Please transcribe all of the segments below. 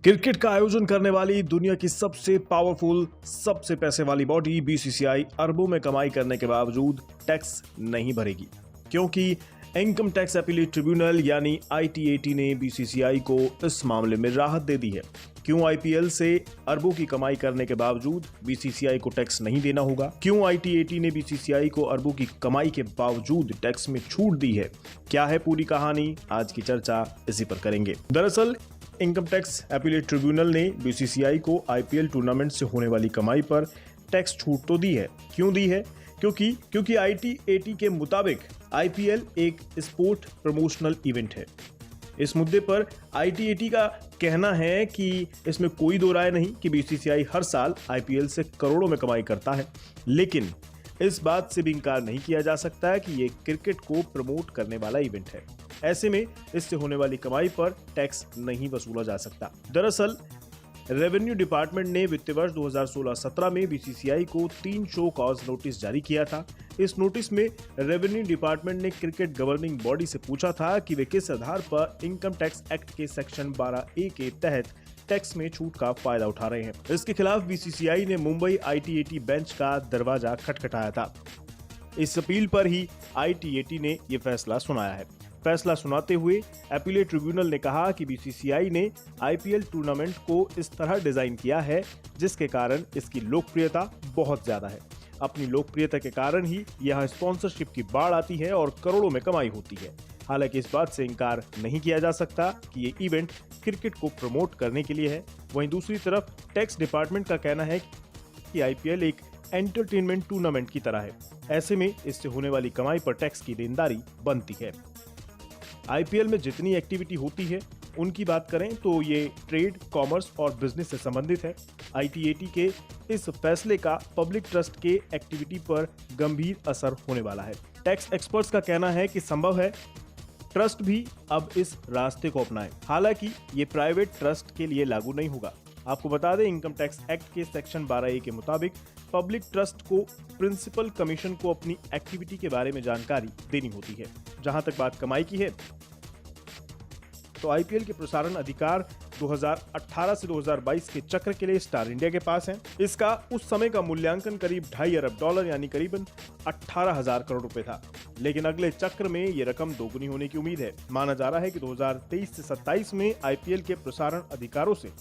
Cricket का आयोजन करने वाली दुनिया की सबसे पावरफुल, सबसे पैसे वाली बॉडी बीसीसीआई अरबों में कमाई करने के बावजूद टैक्स नहीं भरेगी, क्योंकि इनकम टैक्स अपीलेट ट्रिब्यूनल यानी आईटीएटी ने बीसीसीआई को इस मामले में राहत दे दी है। क्यों आईपीएल से अरबों की कमाई करने के बावजूद बीसीसीआई को टैक्स नहीं देना होगा? क्यों आईटीएटी ने बीसीसीआई को अरबों की कमाई के बावजूद टैक्स में छूट दी है? क्या है पूरी कहानी? आज की चर्चा इसी पर करेंगे। दरअसल इनकम टैक्स अपीलेट ट्रिब्यूनल ने बीसीसीआई को आईपीएल टूर्नामेंट से होने वाली कमाई पर टैक्स छूट तो दी है। क्यों दी है? क्योंकि आईटीएटी के मुताबिक आईपीएल एक स्पोर्ट प्रमोशनल इवेंट है। इस मुद्दे पर आईटीएटी का कहना है कि इसमें कोई दो राय नहीं कि बीसीसीआई हर साल आईपीएल से करोड़ों में कमाई करता है, लेकिन इस बात से भी इंकार नहीं किया जा सकता है कि ये क्रिकेट को प्रमोट करने वाला इवेंट है। ऐसे में इससे होने वाली कमाई पर टैक्स नहीं वसूला जा सकता। दरअसल रेवेन्यू डिपार्टमेंट ने वित्तीय वर्ष 2016-17 में बीसीसीआई को 3 शो कॉज नोटिस जारी किया था। इस नोटिस में रेवेन्यू डिपार्टमेंट ने क्रिकेट गवर्निंग बॉडी से पूछा था कि वे किस आधार पर इनकम टैक्स एक्ट के सेक्शन 12A के तहत टैक्स में छूट का फायदा उठा रहे हैं। इसके खिलाफ बीसीसीआई ने मुंबई आईटीएटी बेंच का दरवाजा खटखटाया था। इस अपील पर ही आईटीएटी ने यह फैसला सुनाया है। फैसला सुनाते हुए अपीलेट ट्रिब्यूनल ने कहा कि बीसीसीआई ने आईपीएल टूर्नामेंट को इस तरह डिजाइन किया है जिसके कारण इसकी लोकप्रियता बहुत ज्यादा है। अपनी लोकप्रियता के कारण ही यहां स्पॉन्सरशिप की बाढ़ आती है और करोड़ों में कमाई होती है। हालांकि इस बात से इंकार नहीं किया जा सकता कि ये इवेंट क्रिकेट को प्रमोट करने के लिए है। वहीं दूसरी तरफ टैक्स डिपार्टमेंट का कहना है कि आईपीएल एक एंटरटेनमेंट टूर्नामेंट की तरह है। ऐसे में इससे होने वाली कमाई पर टैक्स की देनदारी बनती है। आईपीएल में जितनी एक्टिविटी होती है उनकी बात करें तो ये ट्रेड, कॉमर्स और बिजनेस से संबंधित है। आईटीएटी के इस फैसले का पब्लिक ट्रस्ट के एक्टिविटी पर गंभीर असर होने वाला है। टैक्स एक्सपर्ट्स का कहना है कि संभव है ट्रस्ट भी अब इस रास्ते को अपनाए। हालांकि ये प्राइवेट ट्रस्ट के लिए लागू नहीं होगा। आपको बता दें, इनकम टैक्स एक्ट के सेक्शन 12A के मुताबिक पब्लिक ट्रस्ट को प्रिंसिपल कमीशन को अपनी एक्टिविटी के बारे में जानकारी देनी होती है। जहां तक बात कमाई की है तो आईपीएल के प्रसारण अधिकार 2018 से 2022 के चक्र के लिए स्टार इंडिया के पास हैं। इसका उस समय का मूल्यांकन करीब $2.5 अरब यानी करीबन 18,000 करोड़ रुपए था, लेकिन अगले चक्र में ये रकम दोगुनी होने की उम्मीद है। माना जा रहा है कि 2023 से 27 में आईपीएल के प्रसारण अधिकारों से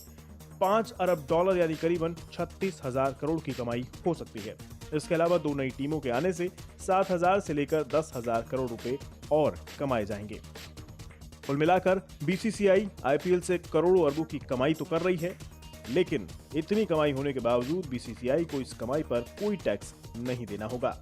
$5 अरब यानी करीबन 36,000 करोड़ की कमाई हो सकती है। इसके अलावा 2 नई टीमों के आने से 7,000 से लेकर 10,000 करोड़ रुपए और कमाए जाएंगे। कुल मिलाकर बीसीसीआई आईपीएल से करोड़ों अरबों की कमाई तो कर रही है, लेकिन इतनी कमाई होने के बावजूद बीसीसीआई को इस कमाई पर कोई टैक्स नहीं देना होगा।